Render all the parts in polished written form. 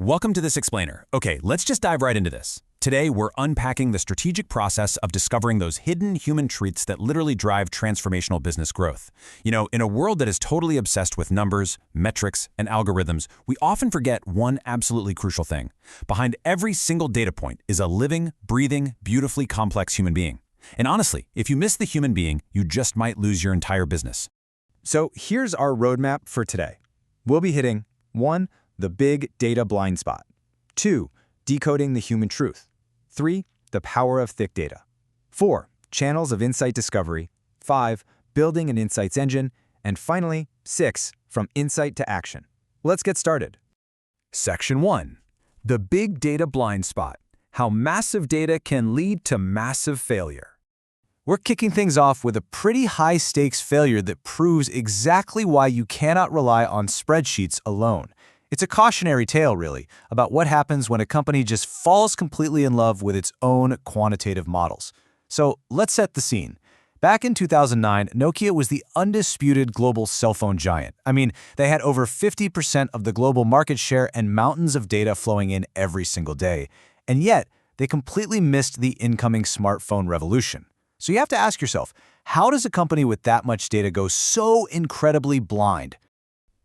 Welcome to this explainer. Okay, let's just dive right into this. Today, we're unpacking the strategic process of discovering those hidden human traits that literally drive transformational business growth. In a world that is totally obsessed with numbers, metrics, and algorithms, we often forget one absolutely crucial thing. Behind every single data point is a living, breathing, beautifully complex human being. And honestly, if you miss the human being, you just might lose your entire business. So here's our roadmap for today. We'll be hitting 1. The big data blind spot. 2. Decoding the human truth. 3. The power of thick data. 4. Channels of insight discovery. 5. Building an insights engine. And finally, 6. From insight to action. Let's get started. Section 1. The big data blind spot. How massive data can lead to massive failure. We're kicking things off with a pretty high-stakes failure that proves exactly why you cannot rely on spreadsheets alone. It's a cautionary tale, really, about what happens when a company just falls completely in love with its own quantitative models. So let's set the scene. Back in 2009, Nokia was the undisputed global cell phone giant. I mean, they had over 50% of the global market share and mountains of data flowing in every single day. And yet, they completely missed the incoming smartphone revolution. So you have to ask yourself, how does a company with that much data go so incredibly blind?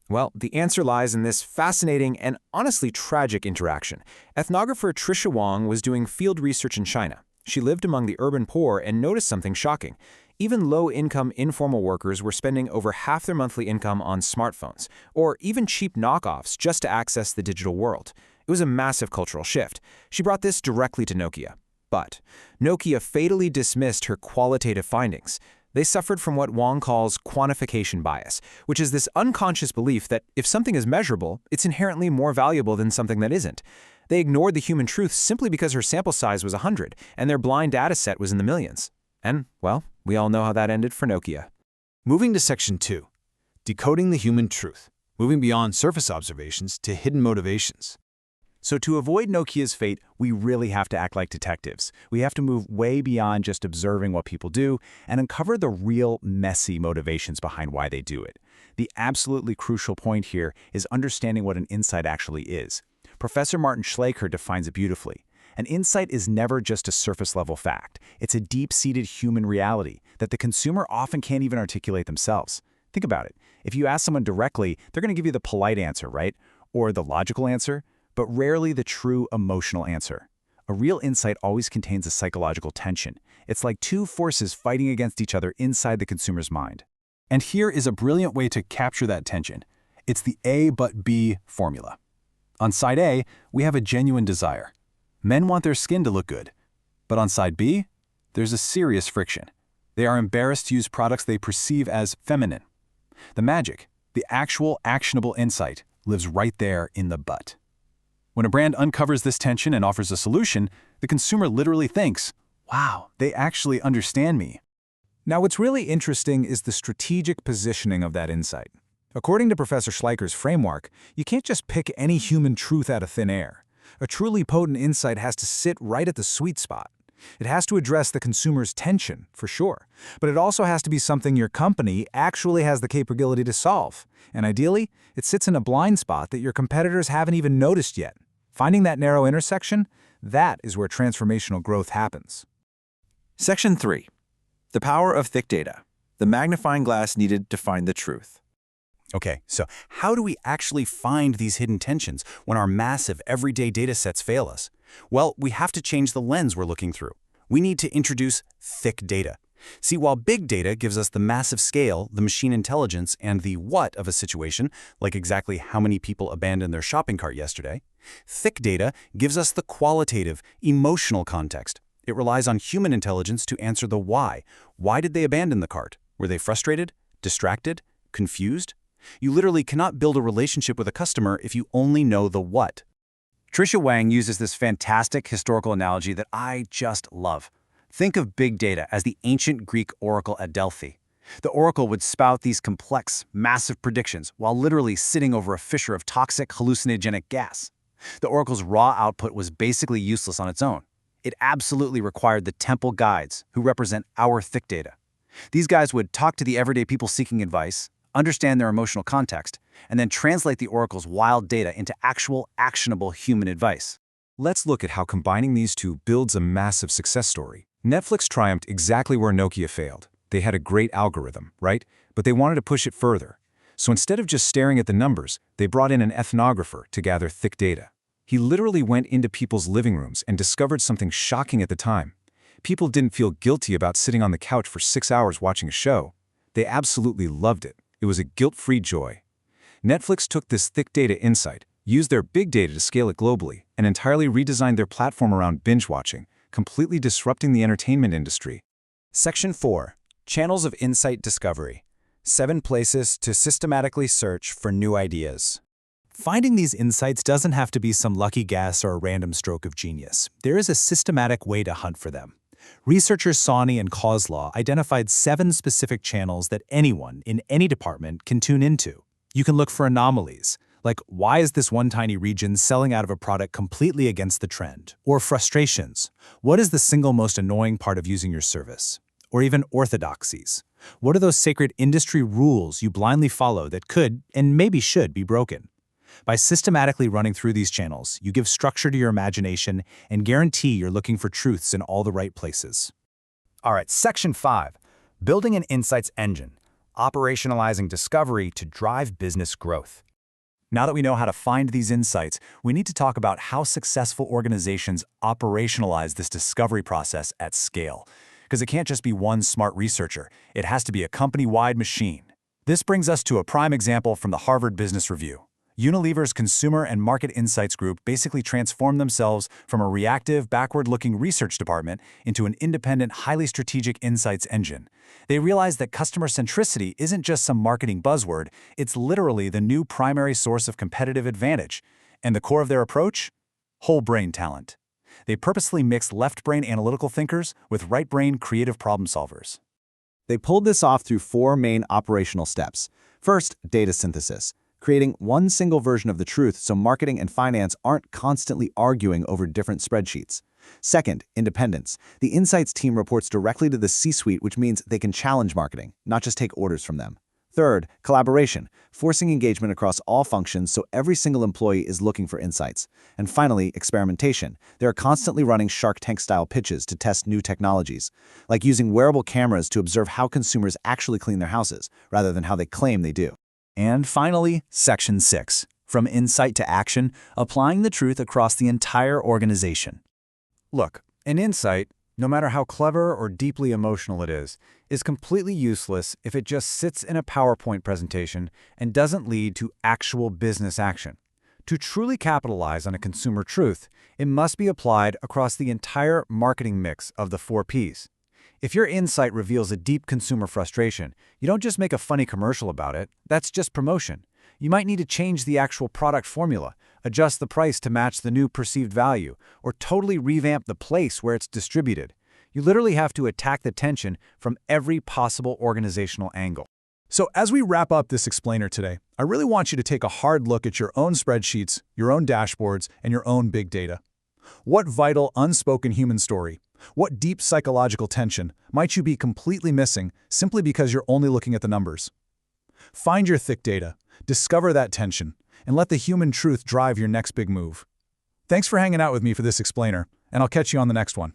Well, the answer lies in this fascinating and honestly tragic interaction. Ethnographer Tricia Wang was doing field research in China. She lived among the urban poor and noticed something shocking. Even low-income informal workers were spending over half their monthly income on smartphones, or even cheap knockoffs just to access the digital world. It was a massive cultural shift. She brought this directly to Nokia. But Nokia fatally dismissed her qualitative findings. They suffered from what Wang calls quantification bias, which is this unconscious belief that if something is measurable, it's inherently more valuable than something that isn't. They ignored the human truth simply because her sample size was 100, and their blind data set was in the millions. And, well, we all know how that ended for Nokia. Moving to Section 2. Decoding the human truth. Moving beyond surface observations to hidden motivations. So to avoid Nokia's fate, we really have to act like detectives. We have to move way beyond just observing what people do and uncover the real, messy motivations behind why they do it. The absolutely crucial point here is understanding what an insight actually is. Professor Martin Schleicher defines it beautifully. An insight is never just a surface-level fact. It's a deep-seated human reality that the consumer often can't even articulate themselves. Think about it. If you ask someone directly, they're going to give you the polite answer, right? Or the logical answer, but rarely the true emotional answer. A real insight always contains a psychological tension. It's like two forces fighting against each other inside the consumer's mind. And here is a brilliant way to capture that tension. It's the A but B formula. On side A, we have a genuine desire. Men want their skin to look good. But on side B, there's a serious friction. They are embarrassed to use products they perceive as feminine. The magic, the actual actionable insight, lives right there in the but. When a brand uncovers this tension and offers a solution, the consumer literally thinks, wow, they actually understand me. Now, what's really interesting is the strategic positioning of that insight. According to Professor Schleicher's framework, you can't just pick any human truth out of thin air. A truly potent insight has to sit right at the sweet spot. It has to address the consumer's tension, for sure, but it also has to be something your company actually has the capability to solve. And ideally, it sits in a blind spot that your competitors haven't even noticed yet. Finding that narrow intersection, that is where transformational growth happens. Section 3. The power of thick data. The magnifying glass needed to find the truth. Okay, so how do we actually find these hidden tensions when our massive everyday data sets fail us? Well, we have to change the lens we're looking through. We need to introduce thick data. See, while big data gives us the massive scale, the machine intelligence, and the what of a situation, like exactly how many people abandoned their shopping cart yesterday, thick data gives us the qualitative, emotional context. It relies on human intelligence to answer the why. Why did they abandon the cart? Were they frustrated? Distracted? Confused? You literally cannot build a relationship with a customer if you only know the what. Tricia Wang uses this fantastic historical analogy that I just love. Think of big data as the ancient Greek oracle at Delphi. The oracle would spout these complex, massive predictions while literally sitting over a fissure of toxic, hallucinogenic gas. The oracle's raw output was basically useless on its own. It absolutely required the temple guides, who represent our thick data. These guys would talk to the everyday people seeking advice, understand their emotional context, and then translate the oracle's wild data into actual, actionable human advice. Let's look at how combining these two builds a massive success story. Netflix triumphed exactly where Nokia failed. They had a great algorithm, right? But they wanted to push it further. So instead of just staring at the numbers, they brought in an ethnographer to gather thick data. He literally went into people's living rooms and discovered something shocking at the time. People didn't feel guilty about sitting on the couch for 6 hours watching a show. They absolutely loved it. It was a guilt-free joy. Netflix took this thick data insight, used their big data to scale it globally, and entirely redesigned their platform around binge watching, completely disrupting the entertainment industry. Section 4. Channels of Insight Discovery. 7 places to systematically search for new ideas. Finding these insights doesn't have to be some lucky guess or a random stroke of genius. There is a systematic way to hunt for them. Researchers Sawney and Kozlaw identified 7 specific channels that anyone in any department can tune into. You can look for anomalies, like why is this one tiny region selling out of a product completely against the trend? Or frustrations, what is the single most annoying part of using your service? Or even orthodoxies, what are those sacred industry rules you blindly follow that could, and maybe should, be broken? By systematically running through these channels, you give structure to your imagination and guarantee you're looking for truths in all the right places. All right, Section 5. Building an insights engine. Operationalizing discovery to drive business growth. Now that we know how to find these insights, we need to talk about how successful organizations operationalize this discovery process at scale. Because it can't just be one smart researcher, it has to be a company-wide machine. This brings us to a prime example from the Harvard Business Review. Unilever's Consumer and Market Insights Group basically transformed themselves from a reactive, backward-looking research department into an independent, highly strategic insights engine. They realized that customer centricity isn't just some marketing buzzword, it's literally the new primary source of competitive advantage. And the core of their approach? Whole brain talent. They purposely mixed left-brain analytical thinkers with right-brain creative problem solvers. They pulled this off through 4 main operational steps. First, data synthesis, creating one single version of the truth so marketing and finance aren't constantly arguing over different spreadsheets. Second, independence. The insights team reports directly to the C-suite, which means they can challenge marketing, not just take orders from them. Third, collaboration, forcing engagement across all functions so every single employee is looking for insights. And finally, experimentation. They are constantly running Shark Tank-style pitches to test new technologies, like using wearable cameras to observe how consumers actually clean their houses, rather than how they claim they do. And finally, Section 6. From insight to action, applying the truth across the entire organization. Look, an insight, no matter how clever or deeply emotional it is completely useless if it just sits in a PowerPoint presentation and doesn't lead to actual business action. To truly capitalize on a consumer truth, it must be applied across the entire marketing mix of the 4 Ps. If your insight reveals a deep consumer frustration, you don't just make a funny commercial about it. That's just promotion. You might need to change the actual product formula, adjust the price to match the new perceived value, or totally revamp the place where it's distributed. You literally have to attack the tension from every possible organizational angle. So as we wrap up this explainer today, I really want you to take a hard look at your own spreadsheets, your own dashboards, and your own big data. What vital, unspoken human story, what deep psychological tension might you be completely missing simply because you're only looking at the numbers? Find your thick data, discover that tension, and let the human truth drive your next big move. Thanks for hanging out with me for this explainer, and I'll catch you on the next one.